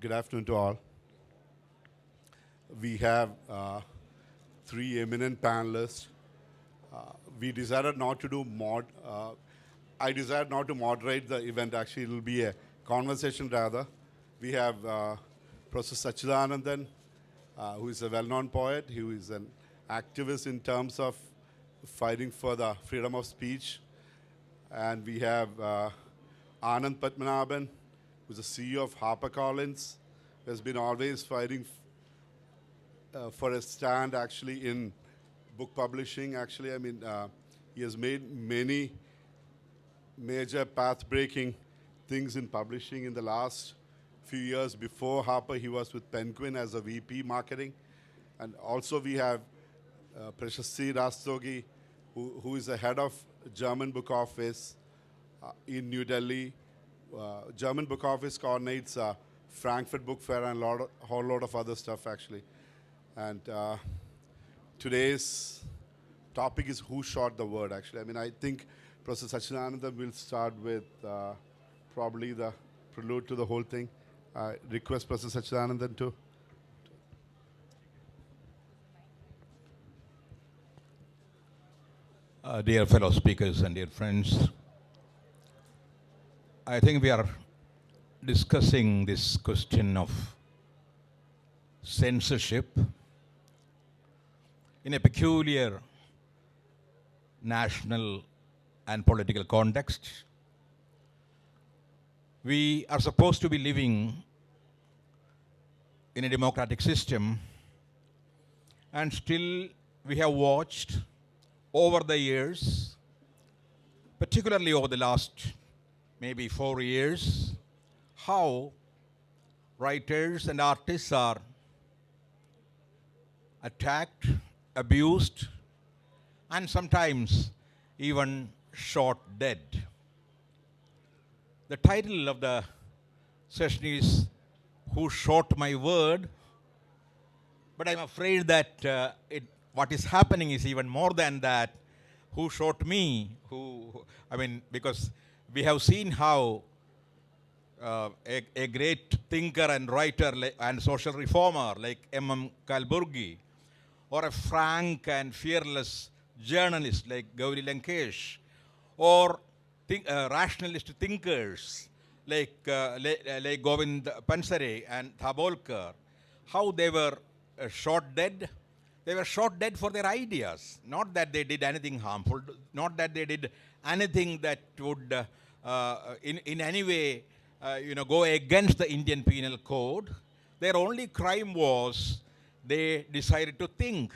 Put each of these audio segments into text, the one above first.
Good afternoon to all. We have three eminent panelists. We decided not to do I decided not to moderate the event. Actually, it will be a conversation rather. We have Professor Sachidanandan, who is a well-known poet, who is an activist in terms of fighting for the freedom of speech. And we have Anand Padmanabhan, who's the CEO of HarperCollins, who has been always fighting for a stand actually in book publishing. Actually, I mean, he has made many major path-breaking things in publishing in the last few years. Before Harper, he was with Penguin as a VP marketing. And also we have Prashasti Rastogi, who is the head of German Book Office in New Delhi. German Book Office coordinates Frankfurt Book Fair and a whole lot of other stuff actually. And today's topic is who shot the word actually. I mean, I think Professor Sachidanandan will start with probably the prelude to the whole thing. I request Professor Sachidanandan to. Dear fellow speakers and dear friends, I think we are discussing this question of censorship in a peculiar national and political context. We are supposed to be living in a democratic system, and still we have watched over the years, particularly over the last maybe 4 years, how writers and artists are attacked, abused, and sometimes even shot dead. The title of the session is Who Shot My Word? But I'm afraid that what is happening is even more than that. Who shot me? Because we have seen how a great thinker and writer and social reformer like M.M. Kalburgi, or a frank and fearless journalist like Gauri Lankesh, or rationalist thinkers like Govind Pansare and Thabolkar, how they were shot dead. They were shot dead for their ideas, not that they did anything harmful, not that they did anything that would in any way go against the Indian Penal Code. Their only crime was they decided to think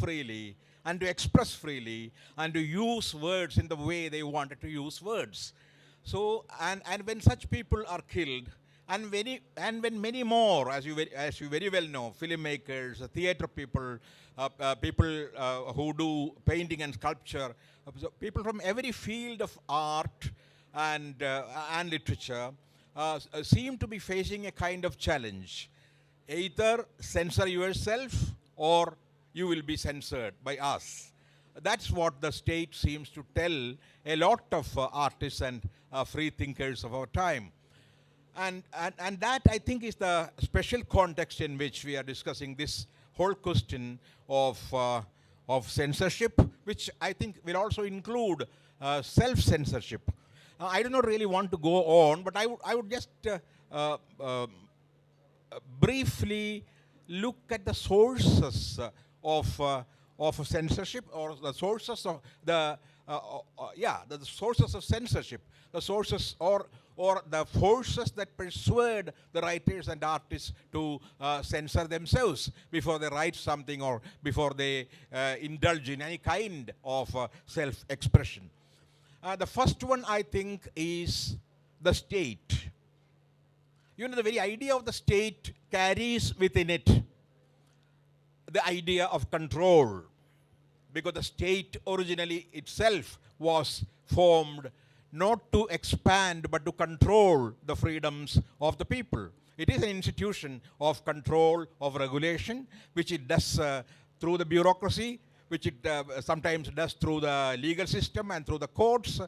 freely, and to express freely, and to use words in the way they wanted to use words. So, and when such people are killed, and when many more, as you very well know, filmmakers, theater people, people who do painting and sculpture, people from every field of art and literature seem to be facing a kind of challenge. Either censor yourself, or you will be censored by us. That's what the state seems to tell a lot of artists and free thinkers of our time. And that, I think, is the special context in which we are discussing this whole question of censorship, which I think will also include self-censorship. I do not really want to go on, but I would just briefly look at the sources of censorship, or the sources of the sources of censorship, the sources or the forces that persuade the writers and artists to censor themselves before they write something, or before they indulge in any kind of self-expression. The first one, I think, is the state. The very idea of the state carries within it the idea of control, because the state originally itself was formed not to expand but to control the freedoms of the people. It is an institution of control, of regulation, which it does through the bureaucracy, which it sometimes does through the legal system and through the courts.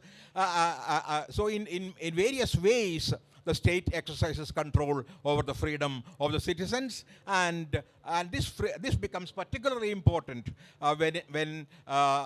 So in various ways, the state exercises control over the freedom of the citizens, and this becomes particularly important when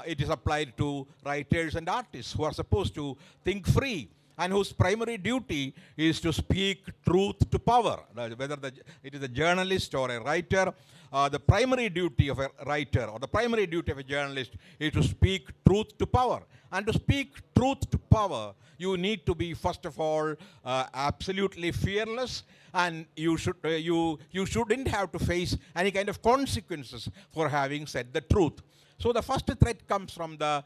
it is applied to writers and artists who are supposed to think free, and whose primary duty is to speak truth to power. Whether it is a journalist or a writer, the primary duty of a writer or the primary duty of a journalist is to speak truth to power. And to speak truth to power, you need to be, first of all, absolutely fearless, and you shouldn't have to face any kind of consequences for having said the truth. So the first threat comes from the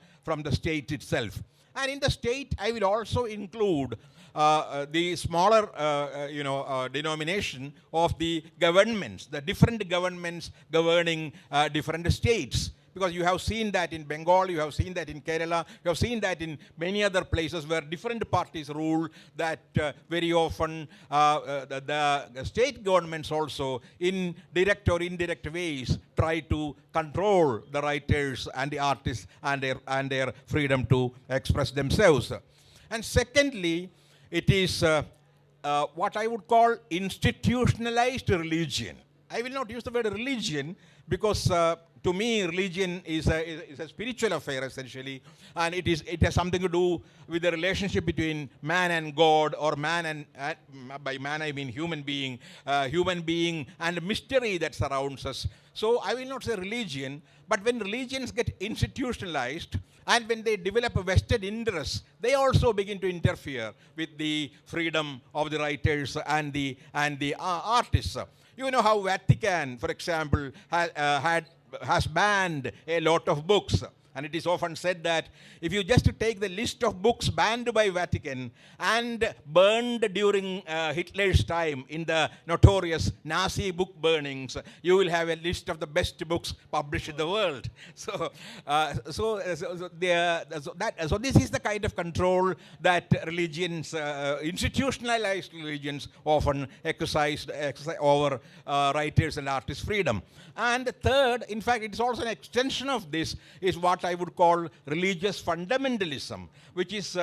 state itself. And in the state, I will also include the smaller, denomination of the governments, the different governments governing different states. Because you have seen that in Bengal, you have seen that in Kerala, you have seen that in many other places where different parties rule, that very often the state governments also, in direct or indirect ways, try to control the writers and the artists and their freedom to express themselves. And secondly, it is what I would call institutionalized religion. I will not use the word religion because to me, religion is a spiritual affair, essentially, and it has something to do with the relationship between man and God, or man and by man I mean human being and mystery that surrounds us. So I will not say religion, but when religions get institutionalized and when they develop a vested interest, they also begin to interfere with the freedom of the writers and the artists. You know how Vatican, for example, has banned a lot of books. And it is often said that if you just take the list of books banned by Vatican and burned during Hitler's time in the notorious Nazi book burnings, you will have a list of the best books published in the world. So this is the kind of control that religions, institutionalized religions, often exercise over writers and artists' freedom. And third, in fact, it is also an extension of this, is what I would call religious fundamentalism, which is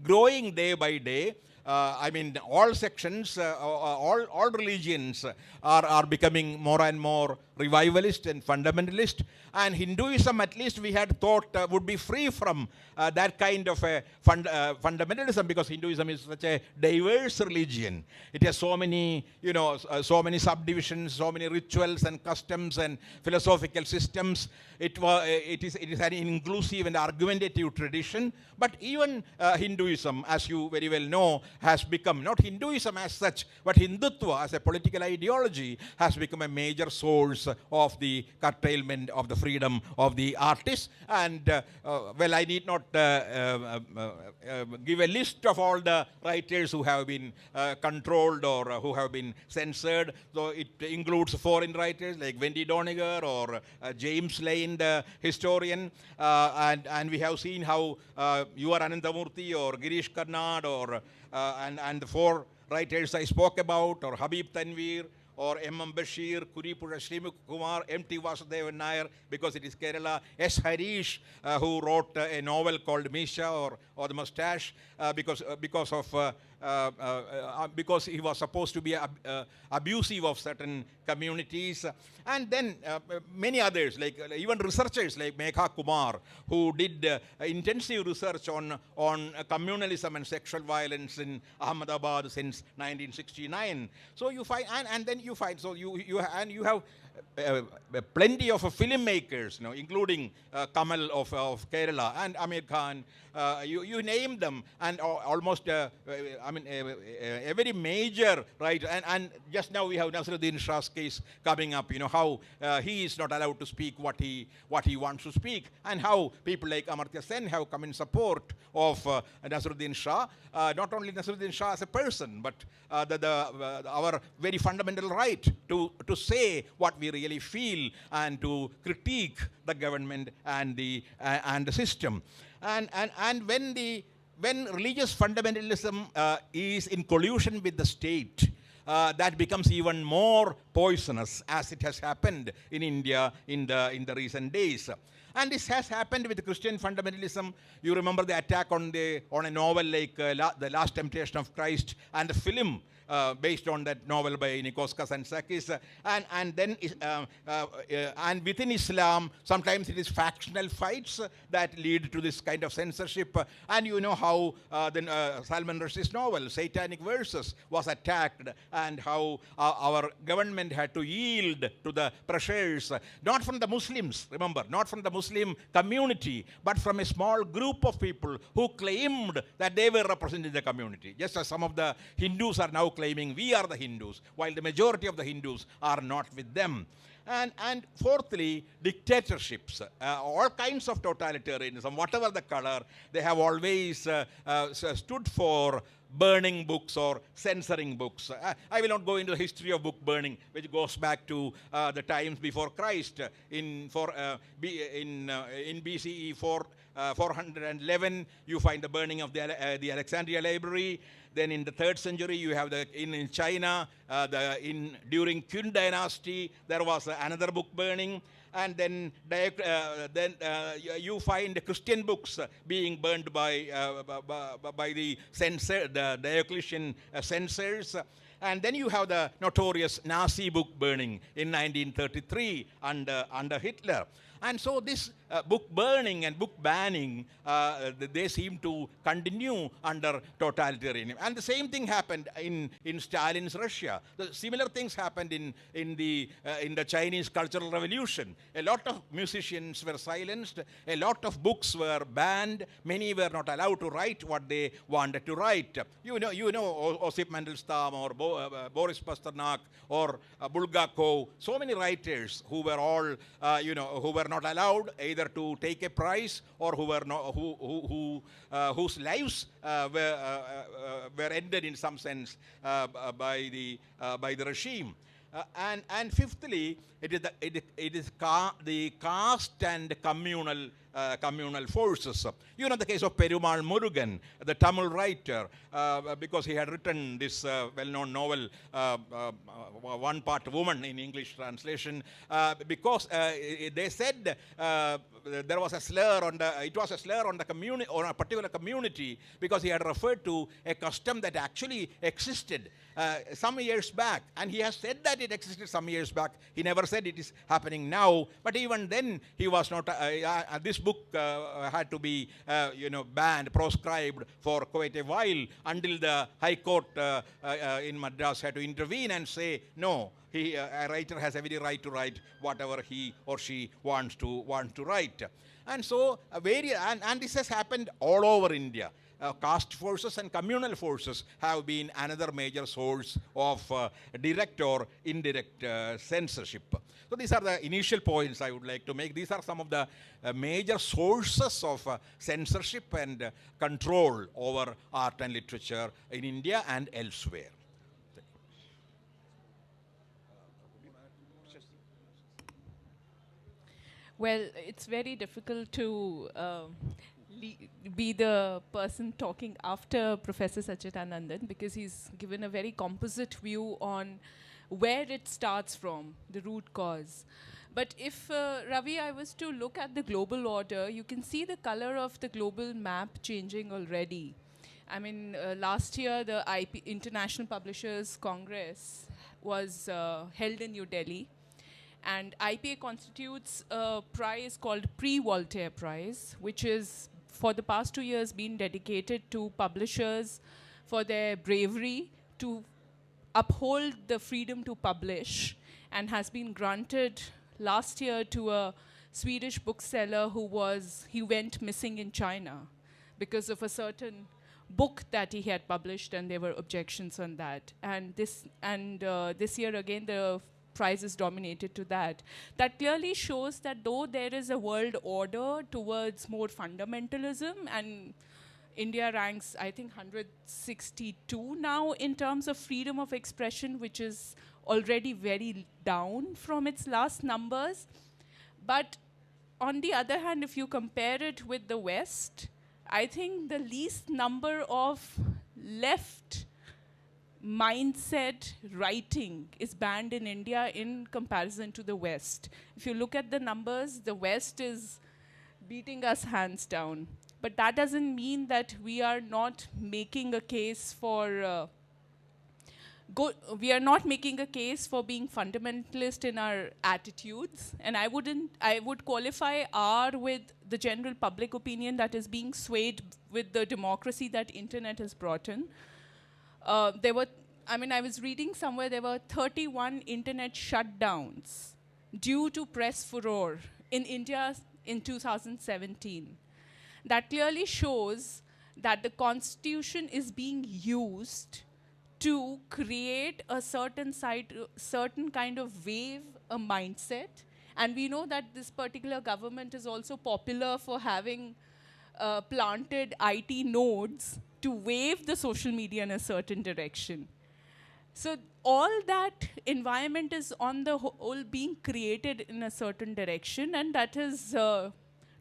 growing day by day. I mean, all sections, all religions are becoming more and more revivalist and fundamentalist. And Hinduism, at least we had thought, would be free from that kind of a fundamentalism, because Hinduism is such a diverse religion. It has so many, so many subdivisions, so many rituals and customs and philosophical systems. It is an inclusive and argumentative tradition. But even Hinduism, as you very well know, has become, not Hinduism as such, but Hindutva as a political ideology has become a major source of the curtailment of the freedom of the artists. And well, I need not give a list of all the writers who have been controlled or who have been censored. So it includes foreign writers like Wendy Doniger or James Lane, the historian, and we have seen how U.R. Anandamurthy or Girish Karnad or and the four writers I spoke about, or Habib Tanveer, or M.M. Bashir, Kuripura Srimukh Kumar, M.T. Vasudevan Nair, because it is Kerala, S. Harish, who wrote a novel called Misha or The Mustache, because he was supposed to be abusive of certain communities. And then many others, like even researchers like Megha Kumar, who did intensive research on communalism and sexual violence in Ahmedabad since 1969. So you find, and then you find, so you have plenty of filmmakers, including Kamal of Kerala and Amir Khan. You name them, and almost every major, right? And just now we have Naseeruddin Shah's case coming up. How he is not allowed to speak what he wants to speak, and how people like Amartya Sen have come in support of Naseeruddin Shah. Not only Naseeruddin Shah as a person, but our very fundamental right to say what we really feel and to critique the government and the system. And when religious fundamentalism is in collusion with the state, that becomes even more poisonous, as it has happened in India in the recent days. And this has happened with Christian fundamentalism. You remember the attack on a novel like The Last Temptation of Christ, and the film based on that novel by Nikos Kazantzakis. And within Islam, sometimes it is factional fights that lead to this kind of censorship. And you know how Salman Rushdie's novel, Satanic Verses, was attacked, and how our government had to yield to the pressures, not from the Muslims, remember, not from the Muslim community, but from a small group of people who claimed that they were representing the community. Just as some of the Hindus are now claiming we are the Hindus, while the majority of the Hindus are not with them. And fourthly, dictatorships, all kinds of totalitarianism, whatever the color, they have always stood for burning books or censoring books. I will not go into the history of book burning, which goes back to the times before Christ. In BCE 411, you find the burning of the Alexandria Library. Then in the 3rd century, you have in China, during Qin dynasty, there was another book burning. And then you find Christian books being burned by the Diocletian censors. And then you have the notorious Nazi book burning in 1933 under Hitler. And so this book burning and book banning, they seem to continue under totalitarianism. And the same thing happened in Stalin's Russia. The similar things happened in the Chinese Cultural Revolution. A lot of musicians were silenced. A lot of books were banned. Many were not allowed to write what they wanted to write. You know Osip Mandelstam or Boris Pasternak or Bulgakov. So many writers who were all who were not allowed either to take a prize, or whose lives were ended in some sense by the regime. And fifthly, it is the caste and communal forces. You know the case of Perumal Murugan, the Tamil writer, because he had written this well-known novel, One Part Woman in English translation, because they said there was a slur on the community, or a particular community, because he had referred to a custom that actually existed some years back. And he has said that it existed some years back. He never said it is happening now. But even then, he was not. This book had to be, banned, proscribed for quite a while, until the High Court in Madras had to intervene and say, no, a writer has every right to write whatever he or she wants to write. And so, and this has happened all over India. Caste forces and communal forces have been another major source of direct or indirect censorship. So these are the initial points I would like to make. These are some of the major sources of censorship and control over art and literature in India and elsewhere. Well, it's very difficult to be the person talking after Professor Sachidanandan, because he's given a very composite view on where it starts from, the root cause. But if, Ravi, I was to look at the global order, you can see the color of the global map changing already. I mean, last year, the International Publishers Congress was held in New Delhi. And IPA constitutes a prize called Pre-Voltaire Prize, which is, for the past 2 years, been dedicated to publishers for their bravery to uphold the freedom to publish, and has been granted last year to a Swedish bookseller who went missing in China because of a certain book that he had published, and there were objections on that. And this year again, the prize is dominated to that. That clearly shows that though there is a world order towards more fundamentalism, and India ranks, I think, 162 now in terms of freedom of expression, which is already very down from its last numbers. But on the other hand, if you compare it with the West, I think the least number of left mindset writing is banned in India in comparison to the West. If you look at the numbers, the West is beating us hands down. But that doesn't mean that we are not making a case for we are not making a case for being fundamentalist in our attitudes. And I would qualify R with the general public opinion that is being swayed with the democracy that internet has brought in. I was reading somewhere there were 31 internet shutdowns due to press furor in India in 2017. That clearly shows that the constitution is being used to create a certain kind of wave, a mindset. And we know that this particular government is also popular for having planted IT nodes to wave the social media in a certain direction. So all that environment is on the whole being created in a certain direction, and that is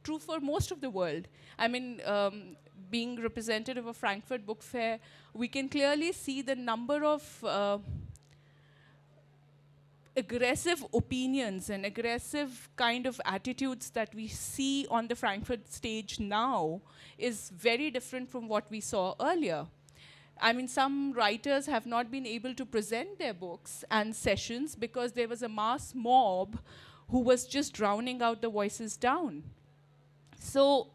true for most of the world. I mean, being representative of Frankfurt Book Fair, we can clearly see the number of aggressive opinions and aggressive kind of attitudes that we see on the Frankfurt stage now is very different from what we saw earlier. I mean, some writers have not been able to present their books and sessions because there was a mass mob who was just drowning out the voices down. So,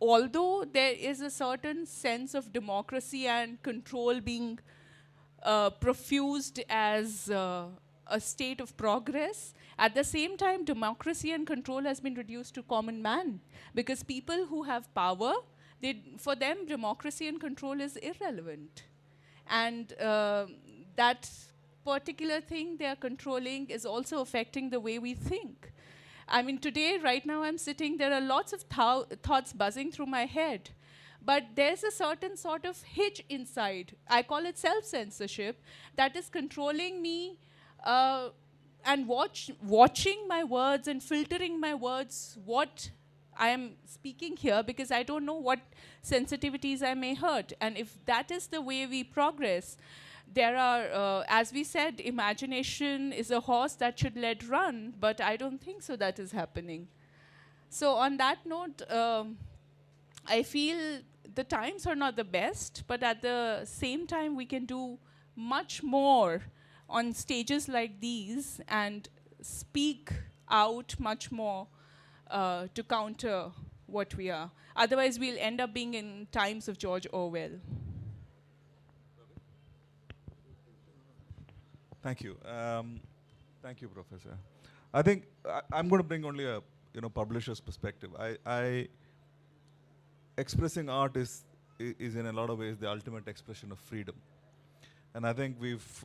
although there is a certain sense of democracy and control being profused as a state of progress, at the same time, democracy and control has been reduced to common man. Because people who have power, for them, democracy and control is irrelevant. And that particular thing they are controlling is also affecting the way we think. I mean, today, right now, I'm sitting, there are lots of thoughts buzzing through my head. But there's a certain sort of hitch inside. I call it self-censorship that is controlling me and watching my words and filtering my words, what I am speaking here, because I don't know what sensitivities I may hurt. And if that is the way we progress, there are, as we said, imagination is a horse that should let run, but I don't think so that is happening. So on that note, I feel the times are not the best, but at the same time, we can do much more on stages like these and speak out much more to counter what we are. Otherwise, we'll end up being in times of George Orwell. Thank you. Thank you, Professor. I think I'm going to bring only a publisher's perspective. Expressing art is in a lot of ways the ultimate expression of freedom. And I think we've,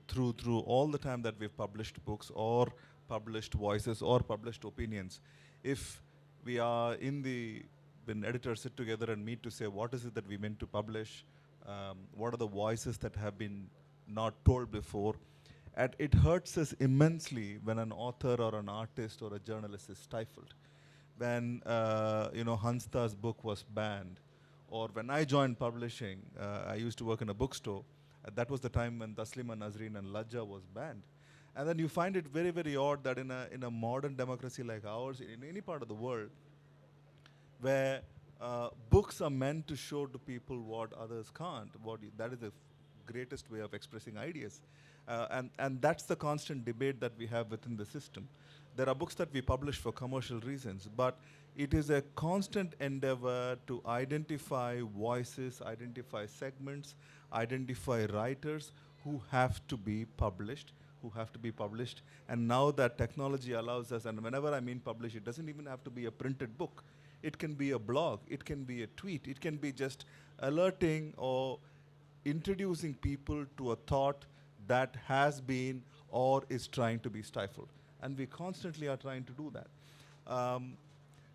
through all the time that we've published books or published voices or published opinions, if we are when editors sit together and meet to say what is it that we meant to publish, what are the voices that have been not told before, and it hurts us immensely when an author or an artist or a journalist is stifled. When Hans Da's book was banned, or when I joined publishing, I used to work in a bookstore. That was the time when Taslima Nasreen and Lajja was banned. And then you find it very, very odd that in a modern democracy like ours, in any part of the world, where books are meant to show to people what others can't, that is the greatest way of expressing ideas. And that's the constant debate that we have within the system. There are books that we publish for commercial reasons, but it is a constant endeavor to identify voices, identify segments, identify writers who have to be published, And now that technology allows us, and whenever I mean publish, it doesn't even have to be a printed book. It can be a blog, it can be a tweet, it can be just alerting or introducing people to a thought that has been or is trying to be stifled. And we constantly are trying to do that.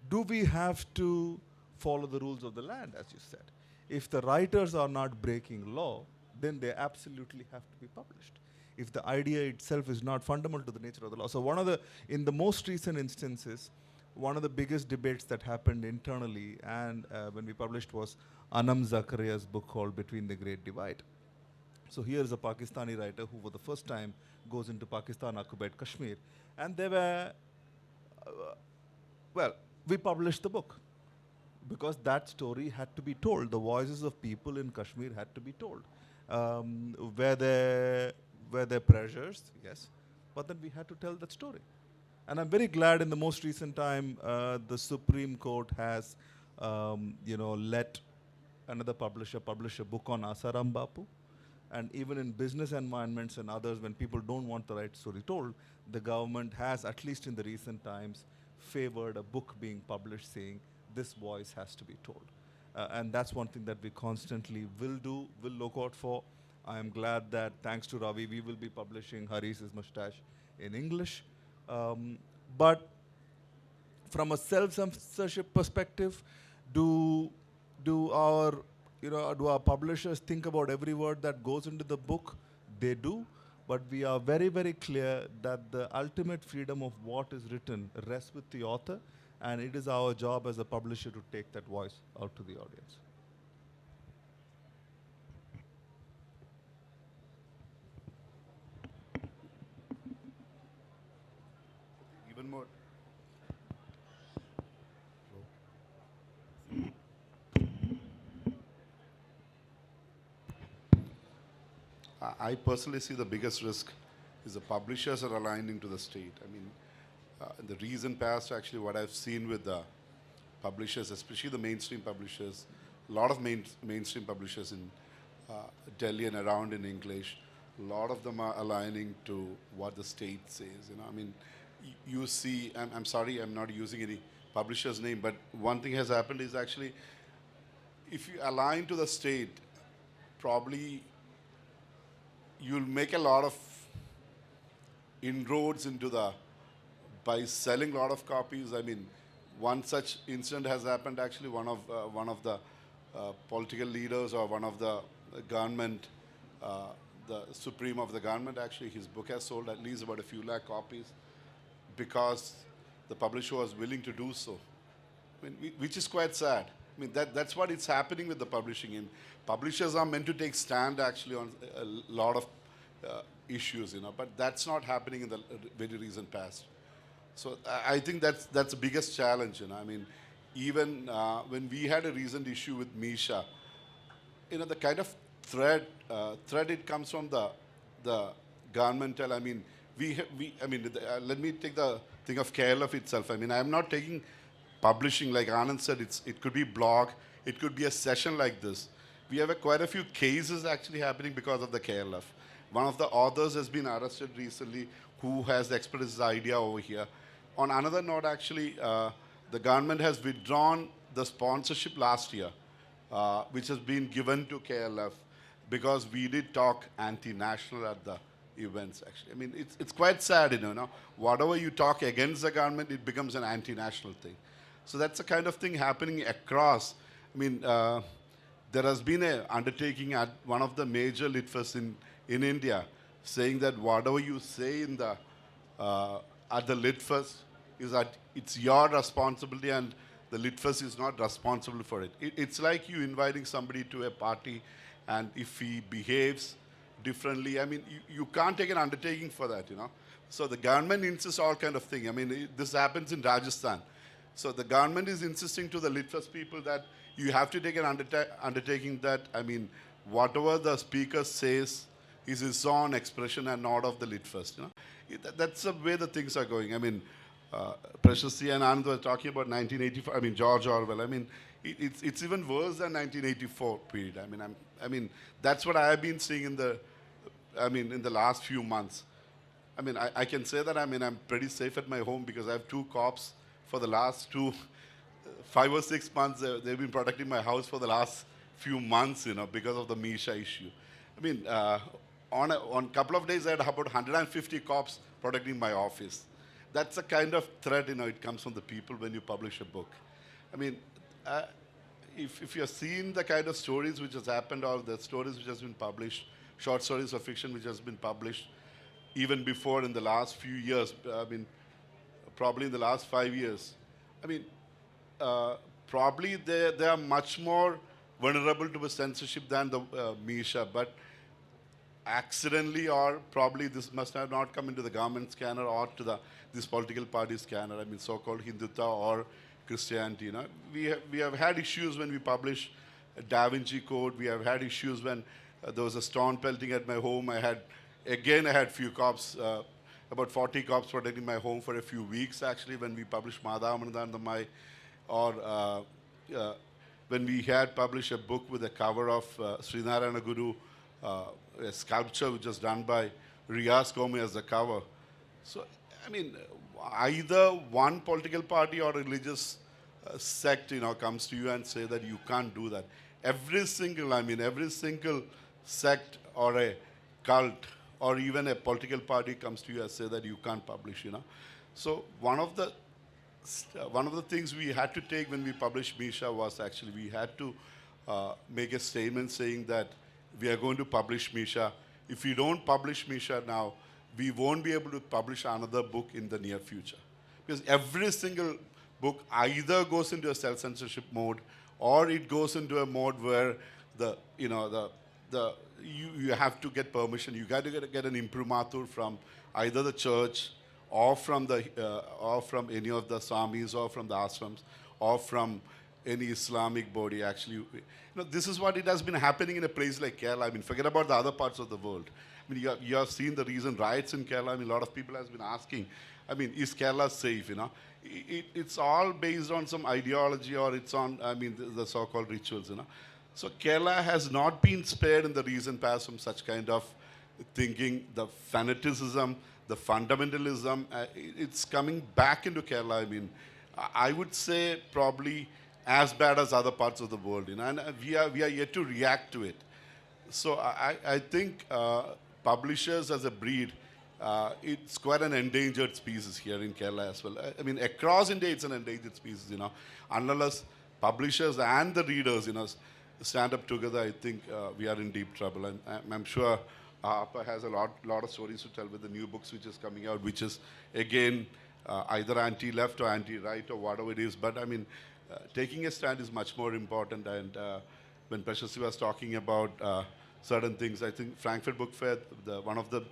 Do we have to follow the rules of the land, as you said? If the writers are not breaking law, then they absolutely have to be published. If the idea itself is not fundamental to the nature of the law. So in the most recent instances, one of the biggest debates that happened internally and when we published was Anam Zakaria's book called Between the Great Divide. So here is a Pakistani writer who for the first time goes into Pakistan occupied Kashmir, and they were, well, we published the book because that story had to be told. The voices of people in Kashmir had to be told. Were there pressures? Yes. But then we had to tell that story. And I'm very glad in the most recent time, the Supreme Court has, let another publisher publish a book on Asaram Bapu. And even in business environments and others, when people don't want the right story told, the government has, at least in the recent times, favored a book being published saying this voice has to be told. And that's one thing that we constantly will look out for. I am glad that thanks to Ravi, we will be publishing Haris's Mustache in English. But from a self-censorship perspective, do our publishers think about every word that goes into the book? They do, but we are very, very clear that the ultimate freedom of what is written rests with the author, and it is our job as a publisher to take that voice out to the audience. Even more. I personally see the biggest risk is the publishers are aligning to the state. I mean, in the recent past, actually, what I've seen with the publishers, especially the mainstream publishers, a lot of mainstream publishers in Delhi and around in English, a lot of them are aligning to what the state says. I mean, you see, I'm sorry, I'm not using any publisher's name, but one thing has happened is actually, if you align to the state, probably you'll make a lot of inroads into by selling a lot of copies. I mean, one such incident has happened actually. One of the political leaders or one of the government, the supreme of the government, actually, his book has sold at least about a few lakh copies because the publisher was willing to do so. I mean, which is quite sad. I mean, that's what is happening with the publishing. And publishers are meant to take stand actually on a lot of issues, but that's not happening in the very recent past. So I think that's the biggest challenge. I mean, even when we had a recent issue with Misha, the kind of threat it comes from the governmental. I mean, let me take the thing of KLF itself. I mean, I'm not taking publishing, like Anand said, it could be blog, it could be a session like this. We have quite a few cases actually happening because of the KLF. One of the authors has been arrested recently who has expressed his idea over here. On another note, actually, the government has withdrawn the sponsorship last year, which has been given to KLF because we did talk anti-national at the events, actually. I mean, it's quite sad, whatever you talk against the government, it becomes an anti-national thing. So that's the kind of thing happening across. I mean, there has been an undertaking at one of the major litfests in India saying that whatever you say in the at the litfest is that it's your responsibility and the litfest is not responsible for it. It's like you inviting somebody to a party and if he behaves differently, I mean, you can't take an undertaking for that, So the government insists all kind of thing. I mean, this happens in Rajasthan. So the government is insisting to the litfest people that you have to take an undertaking that, I mean, whatever the speaker says is his own expression and not of the litfest. That's the way the things are going. I mean, Prashasti and Anand were talking about 1984. I mean, George Orwell. I mean, it's even worse than 1984 period. I mean, that's what I have been seeing in the last few months. I mean, I can say that. I mean, I'm pretty safe at my home because I have 2 cops for the last 5 or 6 months. They've been protecting my house for the last few months, because of the Misha issue. I mean, on a couple of days, I had about 150 cops protecting my office. That's the kind of threat, it comes from the people when you publish a book. I mean, if you're seeing the kind of stories which has happened or the stories which has been published, short stories of fiction which has been published even before in the last few years, I mean, probably in the last 5 years, I mean, probably they are much more vulnerable to the censorship than the Misha. But accidentally, or probably this must have not come into the government scanner or to this political party scanner. I mean, so-called Hindutva or Christianity. You know, we have had issues when we publish a Da Vinci Code. We have had issues when there was a stone pelting at my home. I had few cops. About 40 cops protecting my home for a few weeks, actually, when we published Madhavanandamai, or when we had published a book with a cover of Srinarayana Guru, a sculpture which was done by Riaz Komi as the cover. So, I mean, either one political party or religious sect, you know, comes to you and say that you can't do that. Every single sect or a cult or even a political party comes to you and say that you can't publish, you know. So one of the things we had to take when we published Misha was actually we had to make a statement saying that we are going to publish Misha. If we don't publish Misha now, we won't be able to publish another book in the near future. Because every single book either goes into a self-censorship mode or it goes into a mode where you have to get permission. You got to get an imprimatur from either the church or from any of the swamis or from the ashrams or from any Islamic body. Actually, you know, this is what it has been happening in a place like Kerala. I mean, forget about the other parts of the world. I mean, you have seen the recent riots in Kerala. I mean, a lot of people have been asking, I mean, is Kerala safe, you know? It's all based on some ideology, or it's on, I mean, the so-called rituals, you know? So Kerala has not been spared in the recent past from such kind of thinking. The fanaticism, the fundamentalism, it's coming back into Kerala. I mean, I would say probably as bad as other parts of the world, you know, and we are yet to react to it. So I think publishers as a breed, it's quite an endangered species here in Kerala as well. I mean, across India, it's an endangered species, you know. Unless publishers and the readers, you know, stand up together, I think we are in deep trouble. And I'm sure Harper has a lot of stories to tell with the new books which is coming out, which is, again, either anti-left or anti-right or whatever it is. But, I mean, taking a stand is much more important. And when Prashasti was talking about certain things, I think Frankfurt Book Fair, one of the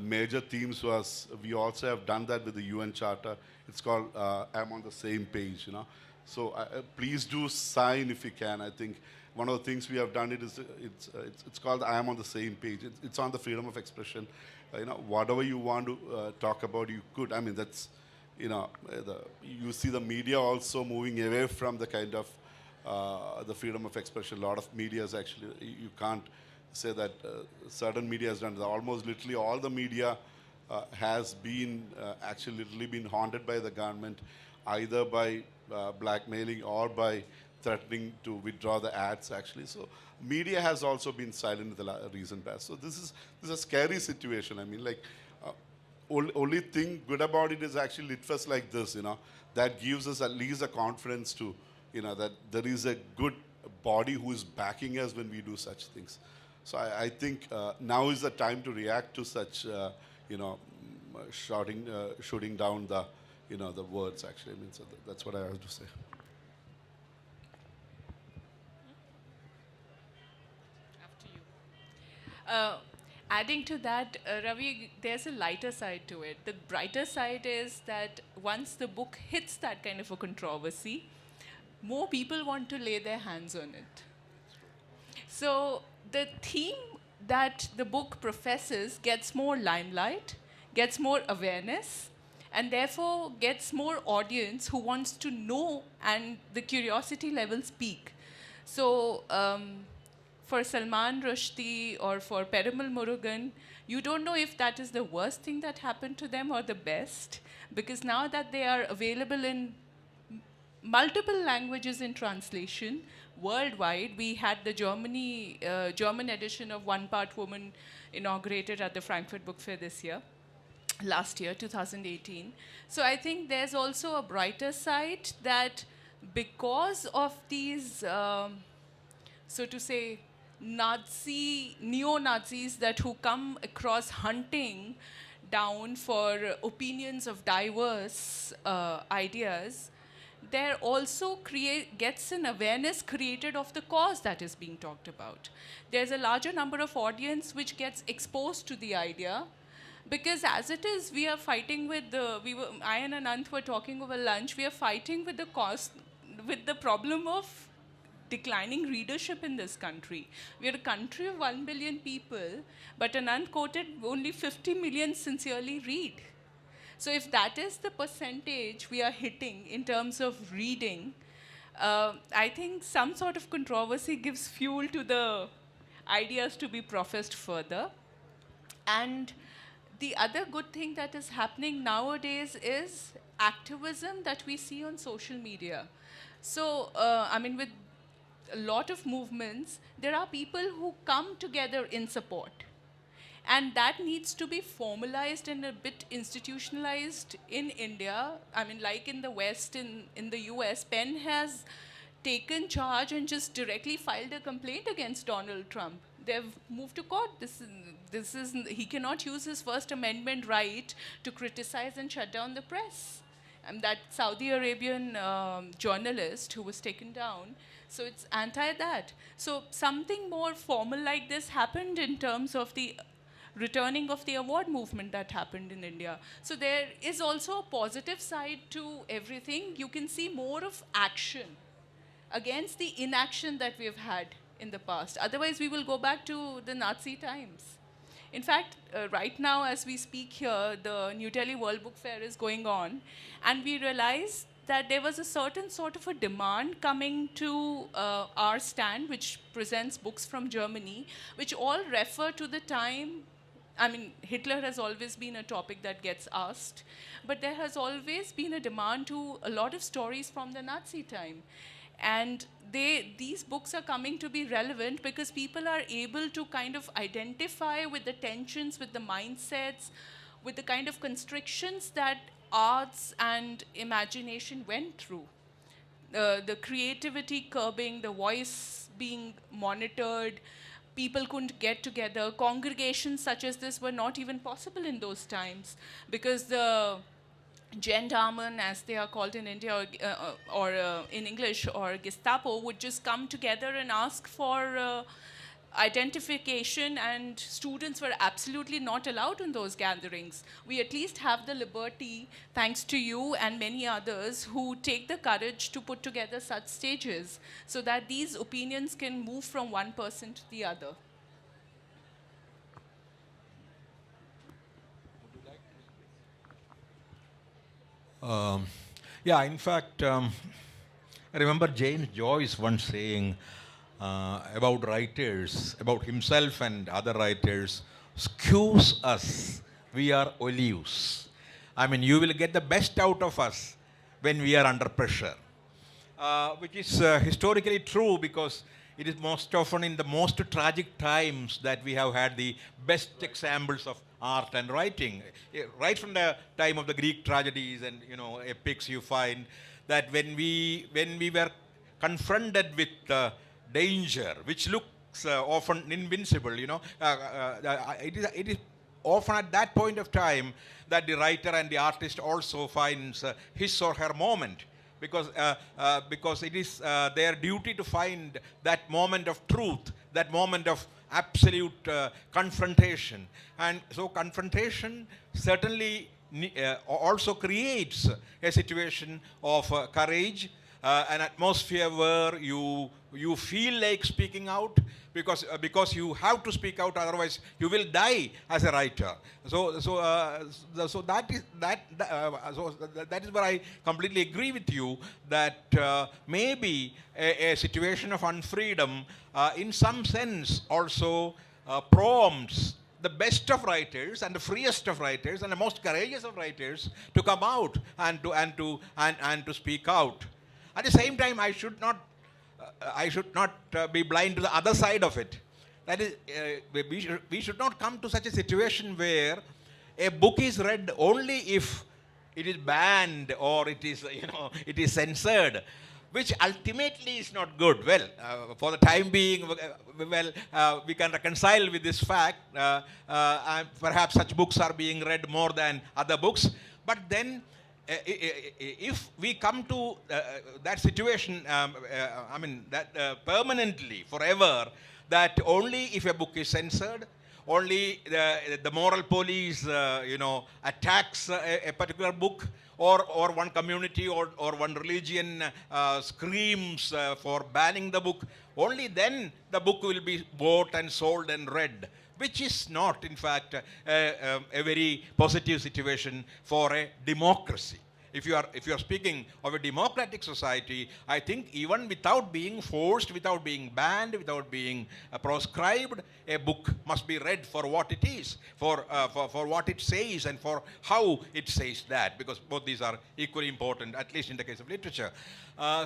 major themes was we also have done that with the UN Charter. It's called I'm on the same page, you know. So please do sign if you can. I think one of the things we have done it's called I am on the same page. It's on the freedom of expression. You know, whatever you want to talk about, you could. I mean, that's, you know, you see the media also moving away from the kind of the freedom of expression. A lot of media is actually, you can't say that certain media has done that. Almost literally all the media has been actually literally been haunted by the government, either by blackmailing or by threatening to withdraw the ads, actually. So media has also been silent in the recent past. So this is a scary situation. I mean, like, only thing good about it is actually Litfest like this, you know, that gives us at least a confidence to, you know, that there is a good body who is backing us when we do such things. So I think now is the time to react to such, you know, shooting down the, you know, the words, actually. I mean, so that's what I have to say. After you. Adding to that, Ravi, there's a lighter side to it. The brighter side is that once the book hits that kind of a controversy, more people want to lay their hands on it. So the theme that the book professes gets more limelight, gets more awareness, and therefore gets more audience who wants to know, and the curiosity levels peak. So for Salman Rushdie or for Perumal Murugan, you don't know if that is the worst thing that happened to them or the best, because now that they are available in multiple languages in translation worldwide. We had the German edition of One Part Woman inaugurated at the Frankfurt Book Fair last year, 2018. So I think there's also a brighter side that because of these, so to say, neo-Nazis who come across hunting down for opinions of diverse ideas, there also gets an awareness created of the cause that is being talked about. There's a larger number of audience which gets exposed to the idea, because as it is, we are fighting with I and Anant were talking over lunch, we are fighting with with the problem of declining readership in this country. We are a country of 1 billion people, but Anant quoted only 50 million sincerely read. So if that is the percentage we are hitting in terms of reading, I think some sort of controversy gives fuel to the ideas to be professed further. And the other good thing that is happening nowadays is activism that we see on social media. So, I mean, with a lot of movements, there are people who come together in support. And that needs to be formalized and a bit institutionalized in India. I mean, like in the West, in the US, Penn has taken charge and just directly filed a complaint against Donald Trump. They've moved to court. He cannot use his First Amendment right to criticize and shut down the press. And that Saudi Arabian journalist who was taken down. So it's anti that. So something more formal like this happened in terms of the returning of the award movement that happened in India. So there is also a positive side to everything. You can see more of action against the inaction that we've had in the past. Otherwise, we will go back to the Nazi times. In fact, right now, as we speak here, the New Delhi World Book Fair is going on, and we realize that there was a certain sort of a demand coming to our stand, which presents books from Germany, which all refer to the time. I mean, Hitler has always been a topic that gets asked, but there has always been a demand to a lot of stories from the Nazi time. And these books are coming to be relevant because people are able to kind of identify with the tensions, with the mindsets, with the kind of constrictions that arts and imagination went through. The creativity curbing, the voice being monitored, people couldn't get together. Congregations such as this were not even possible in those times because the Gendarmen, as they are called in India, or in English, or Gestapo, would just come together and ask for identification, and students were absolutely not allowed in those gatherings. We at least have the liberty, thanks to you and many others, who take the courage to put together such stages so that these opinions can move from one person to the other. Yeah, in fact, I remember James Joyce once saying about writers, about himself and other writers, excuse us, we are olives. I mean, you will get the best out of us when we are under pressure. Which is historically true because it is most often in the most tragic times that we have had the best examples of art and writing. Right from the time of the Greek tragedies and epics, you find that when we were confronted with danger, which looks often invincible, it is often at that point of time that the writer and the artist also finds his or her moment. Because it is their duty to find that moment of truth, that moment of absolute confrontation. And so confrontation certainly also creates a situation of courage, an atmosphere where you feel like speaking out because you have to speak out, otherwise you will die as a writer. So that is where I completely agree with you that maybe a situation of unfreedom in some sense also prompts the best of writers and the freest of writers and the most courageous of writers to come out and to speak out. At the same time, I should not be blind to the other side of it. That is, we should not come to such a situation where a book is read only if it is banned or it is censored, which ultimately is not good. Well, for the time being, we can reconcile with this fact. Perhaps such books are being read more than other books. But then if we come to that situation, permanently, forever, that only if a book is censored, only the moral police, attacks a particular book, or one community or one religion screams for banning the book, only then the book will be bought and sold and read, which is not, in fact, a very positive situation for a democracy. If you are speaking of a democratic society, I think even without being forced, without being banned, without being proscribed, a book must be read for what it is, for what it says, and for how it says that, because both these are equally important, at least in the case of literature.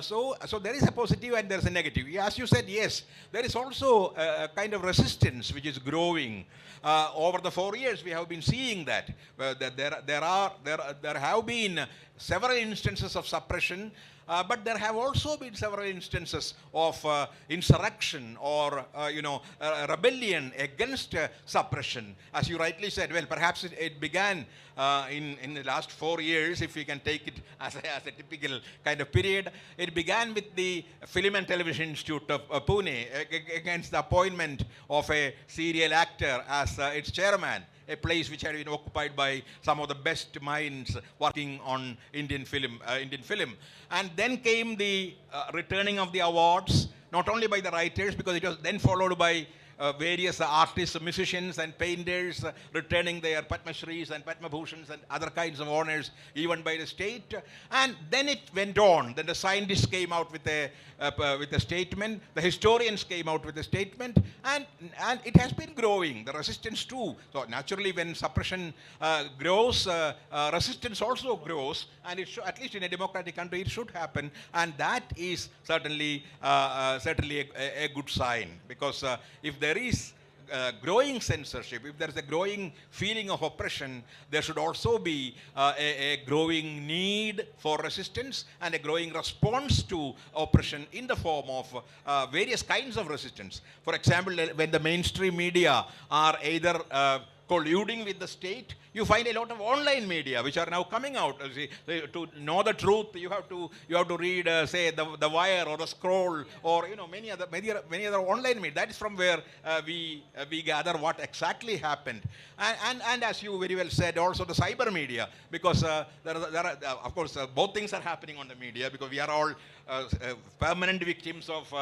So there is a positive and there is a negative. As you said, yes, there is also a kind of resistance which is growing. Over the 4 years, we have been seeing that there have been several instances of suppression, but there have also been several instances of insurrection or rebellion against suppression. As you rightly said, well, perhaps it began in the last 4 years, if we can take it as a typical kind of period. It began with the Film and Television Institute of Pune against the appointment of a serial actor as its chairman, a place which had been occupied by some of the best minds working on Indian film. And then came the returning of the awards, not only by the writers, because it was then followed by various artists, musicians and painters returning their Padma Shris and Padma Bhushans and other kinds of honors, even by the state. And then it went on. Then the scientists came out with a statement. The historians came out with a statement. And it has been growing, the resistance too. So naturally, when suppression grows, resistance also grows. And it at least in a democratic country, it should happen. And that is certainly a good sign. Because if there is growing censorship, if there is a growing feeling of oppression, there should also be a growing need for resistance and a growing response to oppression in the form of various kinds of resistance. For example, when the mainstream media are either colluding with the state, you find a lot of online media which are now coming out. To know the truth, you have to read, say, the Wire or the Scroll, or many other online media. That is from where we gather what exactly happened. And as you very well said, also the cyber media, because there are of course both things are happening on the media, because we are all permanent victims of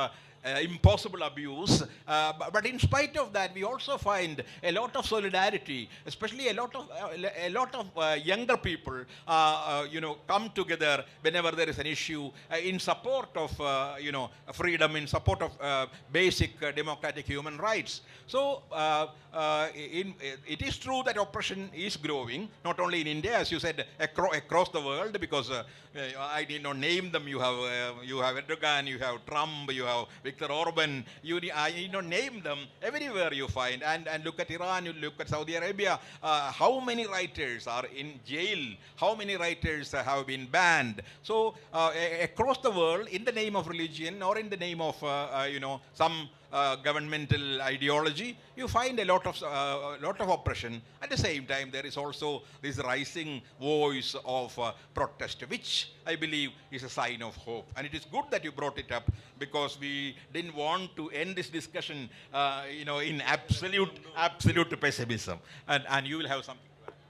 impossible abuse, but in spite of that, we also find a lot of solidarity, especially a lot of younger people, come together whenever there is an issue in support of freedom, in support of basic democratic human rights. So it is true that oppression is growing, not only in India, as you said, across the world, because I did not name them. You have Erdogan, you have Trump, you have Viktor Orban. I need not name them. Everywhere you find, and look at Iran, you look at Saudi Arabia. How many writers are in jail? How many writers have been banned? So across the world, in the name of religion or in the name of some governmental ideology, you find a lot of oppression. At the same time, there is also this rising voice of protest, which I believe is a sign of hope. And it is good that you brought it up, because we didn't want to end this discussion, in absolute pessimism. And you will have something.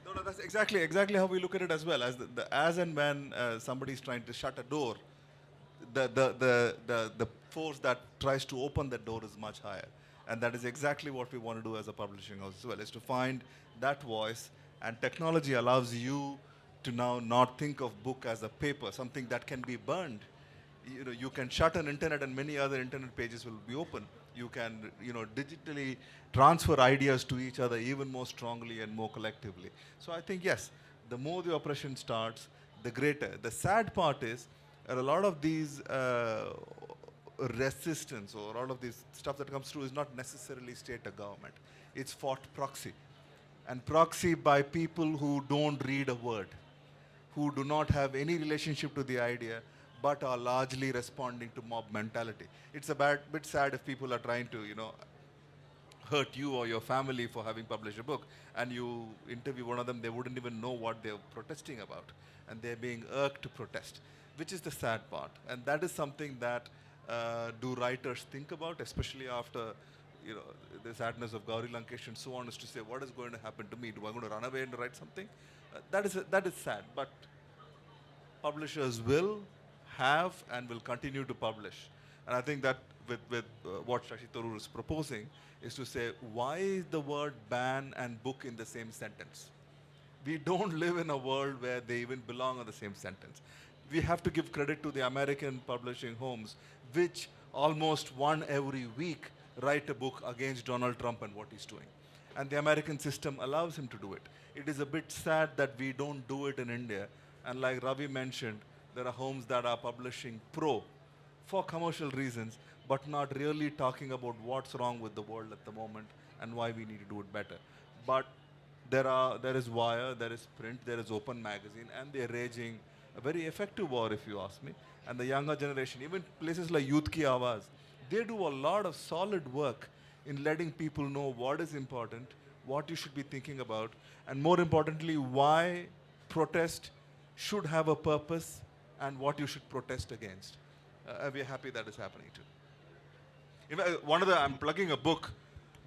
No, that's exactly how we look at it as well. As and when somebody is trying to shut a door, the force that tries to open that door is much higher. And that is exactly what we want to do as a publishing house as well, is to find that voice. And technology allows you to now not think of book as a paper, something that can be burned. You can shut an internet and many other internet pages will be open. You can, digitally transfer ideas to each other even more strongly and more collectively. So I think, yes, the more the oppression starts, the greater. The sad part is a lot of these resistance or all of this stuff that comes through is not necessarily state or government. It's fought proxy. And proxy by people who don't read a word, who do not have any relationship to the idea, but are largely responding to mob mentality. It's a bit sad if people are trying to, hurt you or your family for having published a book, and you interview one of them, they wouldn't even know what they're protesting about, and they're being irked to protest, which is the sad part. And that is something that do writers think about, especially after the sadness of Gauri Lankesh and so on, is to say, what is going to happen to me? Do I going to run away and write something? That is sad, but publishers will have and will continue to publish. And I think that with what Shashi Tharoor is proposing is to say, why is the word ban and book in the same sentence? We don't live in a world where they even belong in the same sentence. We have to give credit to the American publishing homes, which almost one every week write a book against Donald Trump and what he's doing. And the American system allows him to do it. It is a bit sad that we don't do it in India. And like Ravi mentioned, there are homes that are publishing pro for commercial reasons, but not really talking about what's wrong with the world at the moment and why we need to do it better. But there is Wire, there is Print, there is Open Magazine, and they're raging a very effective war, if you ask me. And the younger generation, even places like Youth Ki Awaaz, they do a lot of solid work in letting people know what is important, what you should be thinking about, and more importantly, why protest should have a purpose and what you should protest against. We're happy that is happening too. In fact, I'm plugging a book.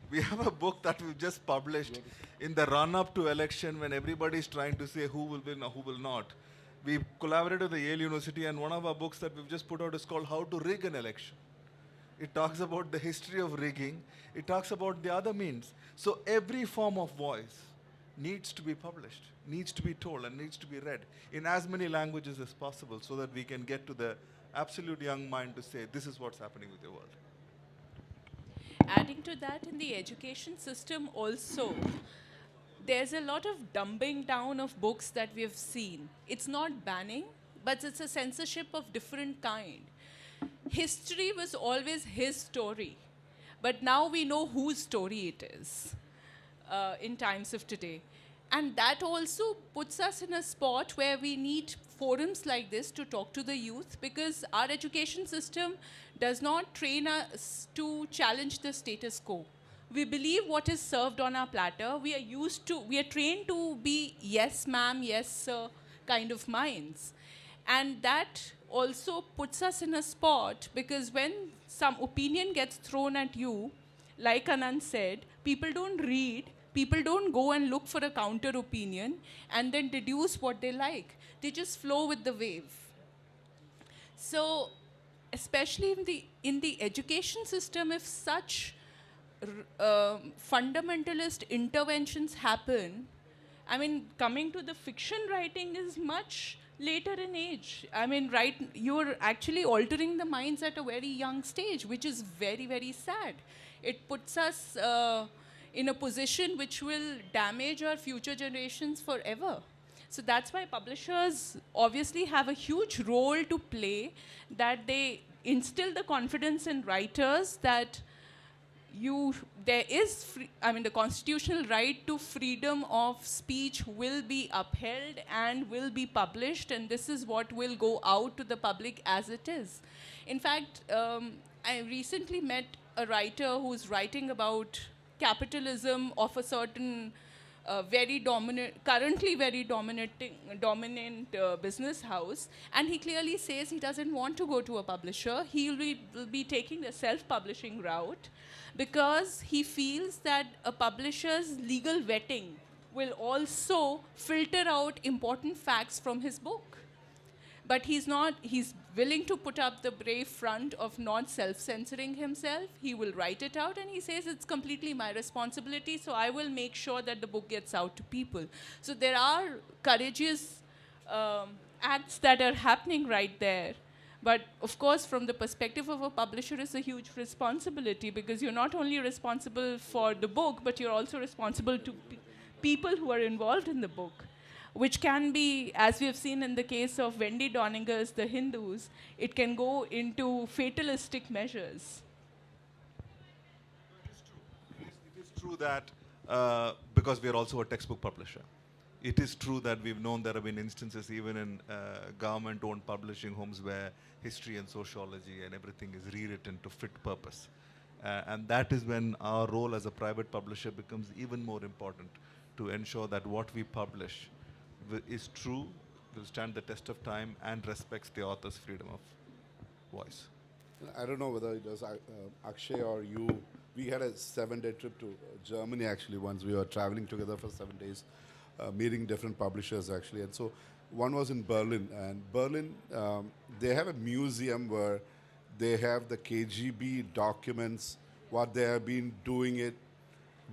We have a book that we've just published in the run-up to election when everybody's trying to say who will win or who will not. We collaborated with the Yale University, and one of our books that we've just put out is called How to Rig an Election. It talks about the history of rigging. It talks about the other means. So every form of voice needs to be published, needs to be told, and needs to be read in as many languages as possible so that we can get to the absolute young mind to say, this is what's happening with your world. Adding to that, in the education system also, there's a lot of dumbing down of books that we have seen. It's not banning, but it's a censorship of different kind. History was always his story, but now we know whose story it is in times of today. And that also puts us in a spot where we need forums like this to talk to the youth, because our education system does not train us to challenge the status quo. We believe what is served on our platter. We are trained to be yes ma'am, yes sir kind of minds. And that also puts us in a spot, because when some opinion gets thrown at you, like Anand said, people don't read, people don't go and look for a counter opinion and then deduce what they like. They just flow with the wave. So, especially in the education system, if such fundamentalist interventions happen, I mean, coming to the fiction writing is much later in age. I mean, you're actually altering the minds at a very young stage, which is very, very sad. It puts us in a position which will damage our future generations forever. So that's why publishers obviously have a huge role to play, that they instill the confidence in writers that there is the constitutional right to freedom of speech will be upheld and will be published, and this is what will go out to the public as it is. In fact, I recently met a writer who's writing about capitalism of a certain currently very dominant business house, and he clearly says he doesn't want to go to a publisher. He will be taking the self-publishing route, because he feels that a publisher's legal vetting will also filter out important facts from his book. But he's willing to put up the brave front of not self-censoring himself. He will write it out, and he says it's completely my responsibility, so I will make sure that the book gets out to people. So there are courageous acts that are happening right there. But of course, from the perspective of a publisher, it's a huge responsibility, because you're not only responsible for the book, but you're also responsible to people who are involved in the book, which can be, as we have seen in the case of Wendy Doninger's The Hindus, it can go into fatalistic measures. It is true that because we are also a textbook publisher, it is true that we've known there have been instances even in government-owned publishing homes where history and sociology and everything is rewritten to fit purpose. And that is when our role as a private publisher becomes even more important, to ensure that what we publish is true, will stand the test of time, and respects the author's freedom of voice. I don't know whether it was Akshay or you. We had a 7-day trip to Germany actually once. We were traveling together for 7 days, meeting different publishers actually. And so one was in Berlin. And Berlin, they have a museum where they have the KGB documents, what they have been doing it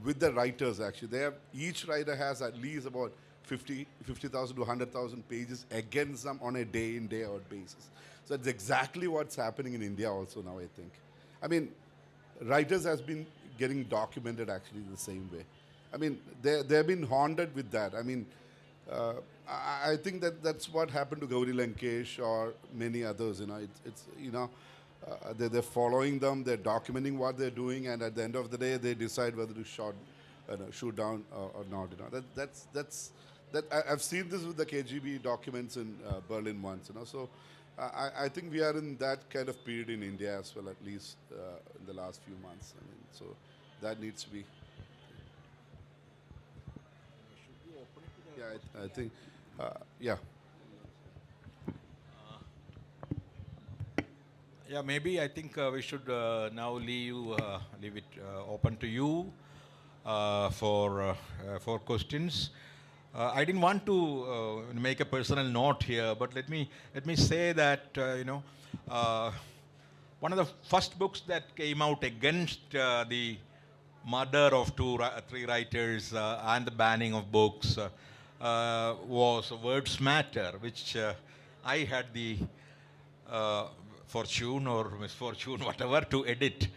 with the writers actually. They have, each writer has at least about 50,000 to 100,000 pages against them on a day in, day out basis. So that's exactly what's happening in India also now, I think. I mean, writers has been getting documented actually the same way. I mean, they've been haunted with that. I mean, I think that's what happened to Gauri Lankesh or many others. You know, it's you know, they're following them, they're documenting what they're doing, and at the end of the day, they decide whether to shoot down or not. You know, I've seen this with the KGB documents in Berlin once. You know, so I think we are in that kind of period in India as well, at least in the last few months. I mean, so that needs to be. Yeah, I think. Yeah. Yeah, maybe I think we should now leave it open to you for questions. I didn't want to make a personal note here, but let me say that you know, one of the first books that came out against the murder of three writers and the banning of books was Words Matter, which I had the fortune or misfortune, whatever, to edit.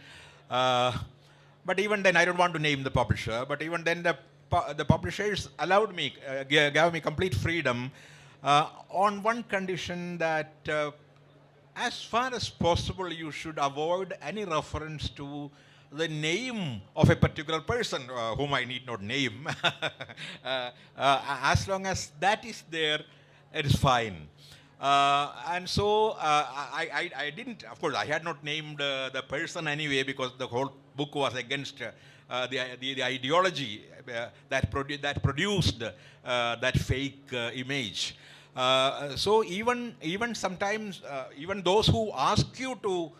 But even then, I don't want to name the publisher, but even then the publishers allowed me, gave me complete freedom on one condition that as far as possible, you should avoid any reference to the name of a particular person, whom I need not name. As long as that is there, it is fine. And so I didn't, of course, I had not named the person anyway, because the whole book was against the ideology that produced that fake image. So even sometimes, even those who ask you to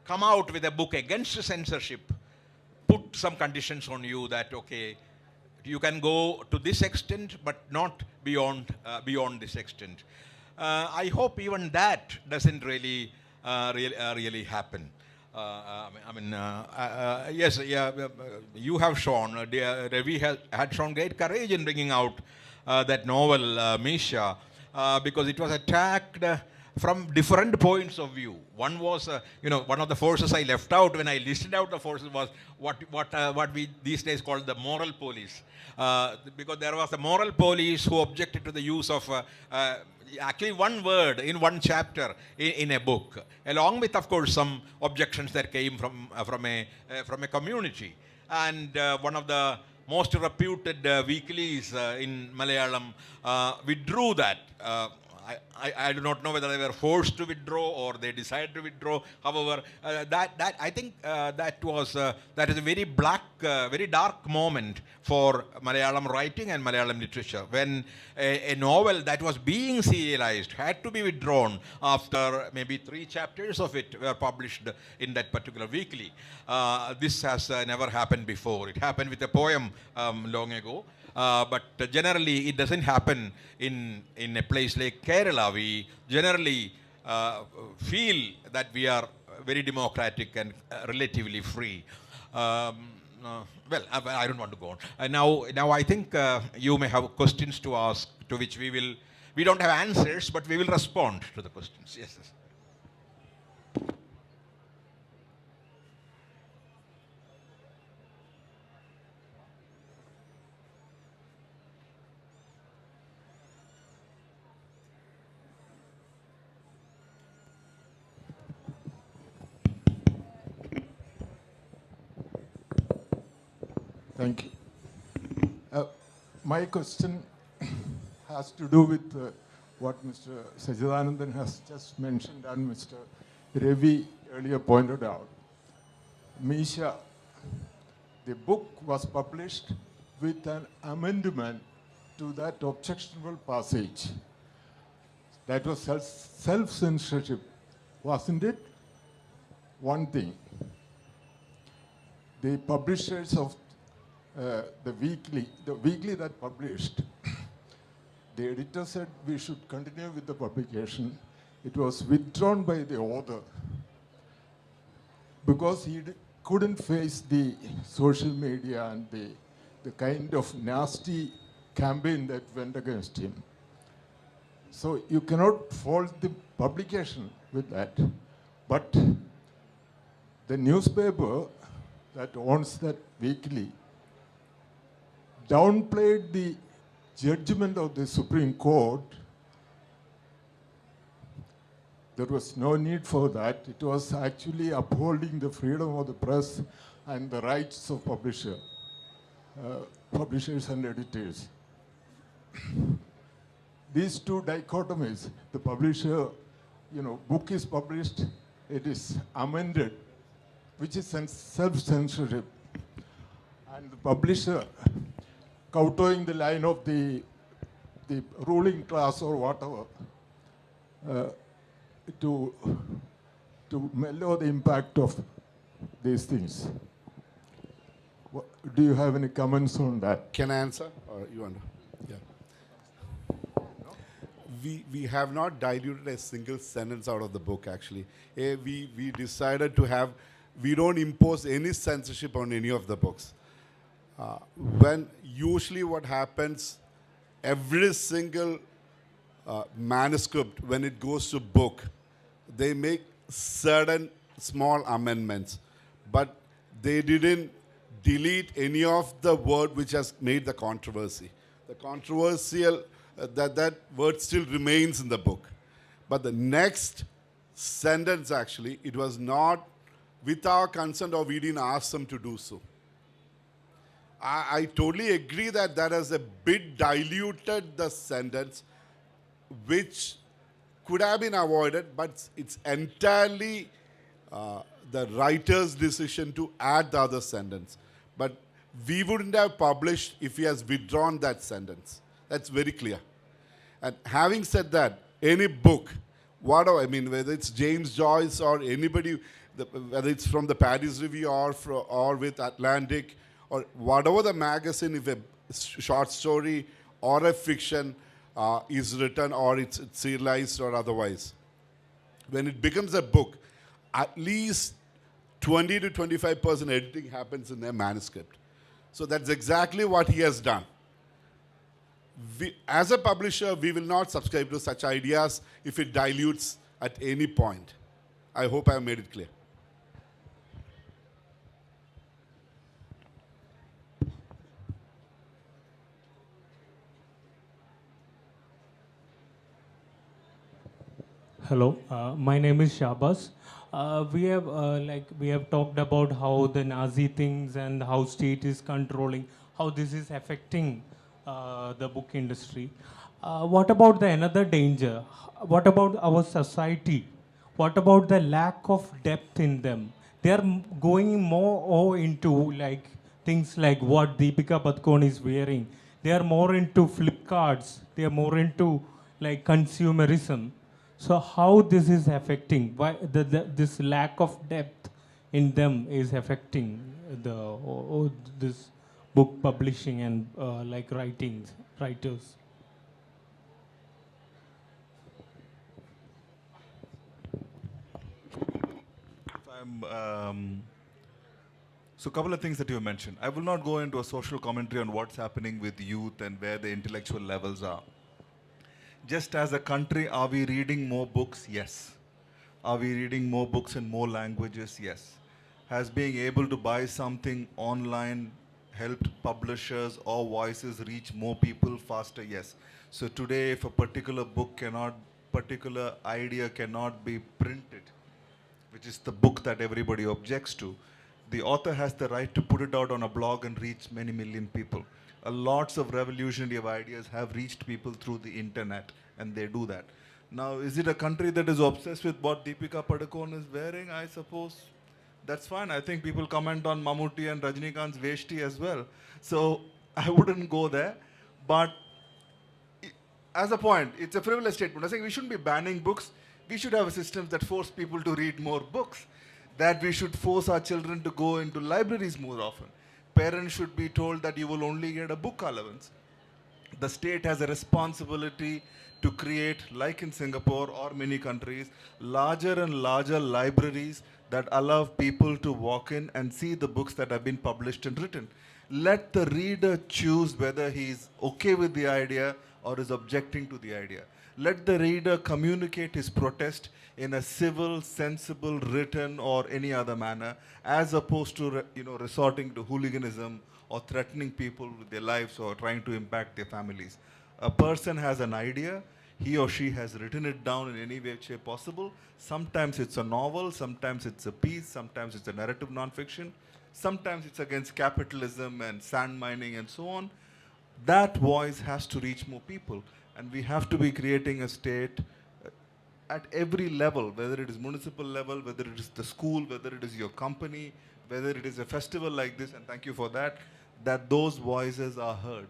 come out with a book against censorship put some conditions on you that, okay, you can go to this extent, but not beyond this extent. I hope even that doesn't really happen. Yes, yeah, you have shown, Ravi had shown great courage in bringing out that novel, Misha, because it was attacked from different points of view. One was, you know, one of the forces I left out when I listed out the forces was what we these days call the moral police. Because there was a moral police who objected to the use of actually one word in one chapter in a book, along with, of course, some objections that came from a community. And one of the most reputed weeklies in Malayalam withdrew that. I do not know whether they were forced to withdraw or they decided to withdraw. However, that I think that is a very very dark moment for Malayalam writing and Malayalam literature, when a novel that was being serialized had to be withdrawn after maybe 3 chapters of it were published in that particular weekly. This has never happened before. It happened with a poem long ago. But generally, it doesn't happen in a place like Kerala. We generally feel that we are very democratic and relatively free. Well, I don't want to go on. Now I think you may have questions to ask, to which we don't have answers, but we will respond to the questions. Yes. Thank you. My question has to do with what Mr. Sachidanandan has just mentioned and Mr. Ravi earlier pointed out. Misha, the book was published with an amendment to that objectionable passage. That was self-censorship, wasn't it? One thing. The publishers of the weekly that published, the editor said we should continue with the publication. It was withdrawn by the author because he couldn't face the social media and the kind of nasty campaign that went against him. So you cannot fault the publication with that. But the newspaper that owns that weekly downplayed the judgment of the Supreme Court. There was no need for that. It was actually upholding the freedom of the press and the rights of publishers and editors. These two dichotomies, the publisher, book is published, it is amended, which is self-censorship. And the publisher, kowtowing the line of the ruling class or whatever, to mellow the impact of these things. Do you have any comments on that? Can I answer? Or you want to? Yeah. We have not diluted a single sentence out of the book, actually. We decided to have, we don't impose any censorship on any of the books. When usually what happens, every single manuscript, when it goes to book, they make certain small amendments, but they didn't delete any of the word which has made the controversy. The controversial, that word still remains in the book. But the next sentence, actually, it was not with our consent or we didn't ask them to do so. I totally agree that that has a bit diluted the sentence, which could have been avoided, but it's entirely the writer's decision to add the other sentence. But we wouldn't have published if he has withdrawn that sentence. That's very clear. And having said that, any book, whatever, I mean, whether it's James Joyce or anybody, whether it's from the Paris Review or with Atlantic, or whatever the magazine, if a short story or a fiction is written or it's serialized or otherwise, when it becomes a book, at least 20 to 25% editing happens in a manuscript. So that's exactly what he has done. As a publisher, we will not subscribe to such ideas if it dilutes at any point. I hope I have made it clear. Hello, my name is Shabas. We have talked about how the Nazi things and how state is controlling, how this is affecting the book industry. What about the another danger? What about our society? What about the lack of depth in them? They are going more into like things like what Deepika Padukone is wearing. They are more into flip cards. They are more into like consumerism. So how this is affecting, why this lack of depth in them is affecting this book publishing and like writers? So a couple of things that you mentioned. I will not go into a social commentary on what's happening with youth and where the intellectual levels are. Just as a country, are we reading more books? Yes. Are we reading more books in more languages? Yes. Has being able to buy something online helped publishers or voices reach more people faster? Yes. So today, if a particular particular idea cannot be printed, which is the book that everybody objects to, the author has the right to put it out on a blog and reach many million people. Lots of revolutionary ideas have reached people through the internet, and they do that. Now, is it a country that is obsessed with what Deepika Padukone is wearing? I suppose That's fine. I think people comment on Mammootty and Rajnikant's Veshti as well. So I wouldn't go there. But as a point, it's a frivolous statement. I think we shouldn't be banning books. We should have a system that force people to read more books. That we should force our children to go into libraries more often. Parents should be told that you will only get a book allowance. The state has a responsibility to create, like in Singapore or many countries, larger and larger libraries that allow people to walk in and see the books that have been published and written. Let the reader choose whether he's okay with the idea or is objecting to the idea. Let the reader communicate his protest in a civil, sensible, written, or any other manner, as opposed to resorting to hooliganism or threatening people with their lives or trying to impact their families. A person has an idea, he or she has written it down in any way, shape possible. Sometimes it's a novel, sometimes it's a piece, sometimes it's a narrative nonfiction, sometimes it's against capitalism and sand mining and so on. That voice has to reach more people. And we have to be creating a state at every level, whether it is municipal level, whether it is the school, whether it is your company, whether it is a festival like this, and thank you for that, that those voices are heard.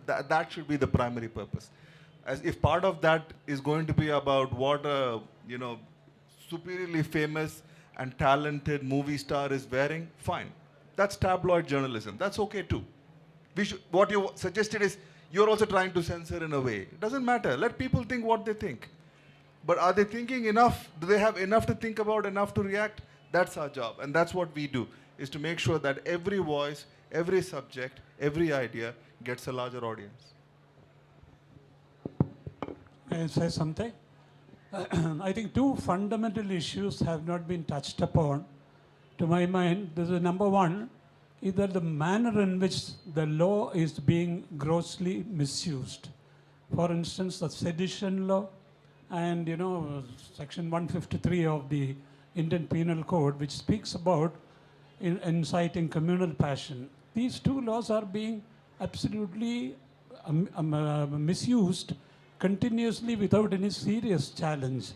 That should be the primary purpose. As if part of that is going to be about what a superiorly famous and talented movie star is wearing, fine. That's tabloid journalism. That's okay too. What you suggested is you're also trying to censor in a way. It doesn't matter. Let people think what they think. But are they thinking enough? Do they have enough to think about, enough to react? That's our job. And that's what we do, is to make sure that every voice, every subject, every idea gets a larger audience. May I say something? I think two fundamental issues have not been touched upon. To my mind, this is number one, is that the manner in which the law is being grossly misused. For instance, the sedition law and section 153 of the Indian Penal Code, which speaks about inciting communal passion. These two laws are being absolutely misused continuously without any serious challenge.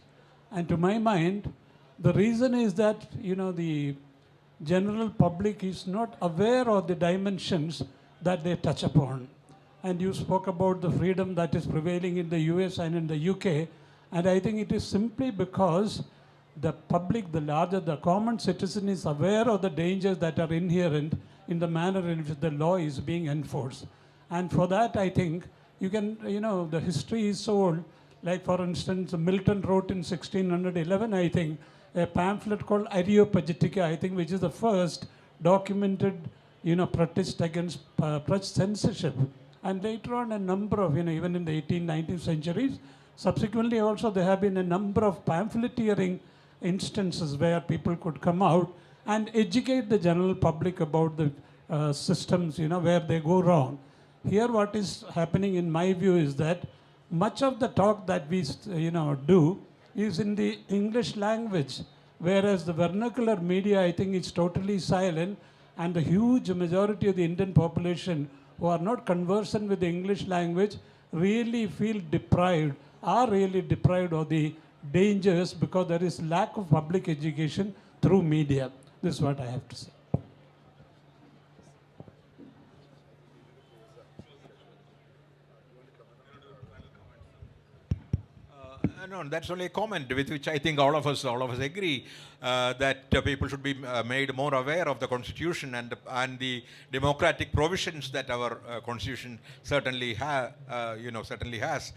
And to my mind, the reason is that the general public is not aware of the dimensions that they touch upon. And you spoke about the freedom that is prevailing in the US and in the UK, and I think it is simply because the public, the common citizen is aware of the dangers that are inherent in the manner in which the law is being enforced. And for that, I think you can, the history is so old. Like, for instance, Milton wrote in 1611, I think, a pamphlet called Areopagitica, I think, which is the first documented, protest against press censorship. And later on, a number of, even in the 18th, 19th centuries, subsequently also there have been a number of pamphleteering instances where people could come out and educate the general public about the systems, where they go wrong. Here what is happening in my view is that much of the talk that we do is in the English language, whereas the vernacular media, I think, is totally silent, and the huge majority of the Indian population who are not conversant with the English language really feel deprived, are really deprived of the dangers because there is lack of public education through media. This is what I have to say. No, that's only a comment with which I think all of us agree that people should be made more aware of the Constitution and the democratic provisions that our Constitution certainly has.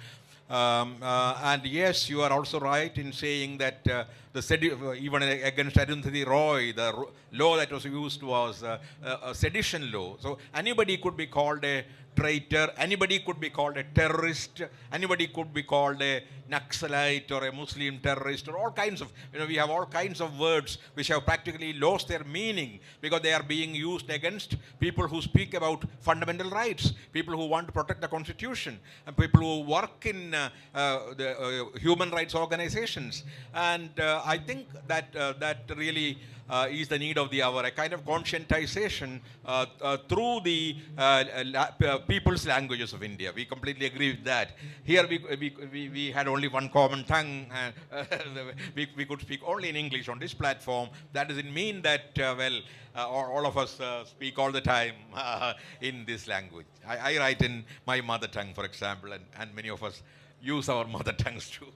And yes, you are also right in saying that even against Arundhati Roy, the law that was used was a sedition law. So anybody could be called a traitor, anybody could be called a terrorist, anybody could be called a Naxalite or a Muslim terrorist, or all kinds of, we have all kinds of words which have practically lost their meaning because they are being used against people who speak about fundamental rights, people who want to protect the Constitution, and people who work in the human rights organizations. And I think that that really is the need of the hour, a kind of conscientization through the people's languages of India. We completely agree with that. Here we had only one common tongue. We could speak only in English on this platform. That doesn't mean that, all of us speak all the time in this language. I write in my mother tongue, for example, and many of us use our mother tongues too.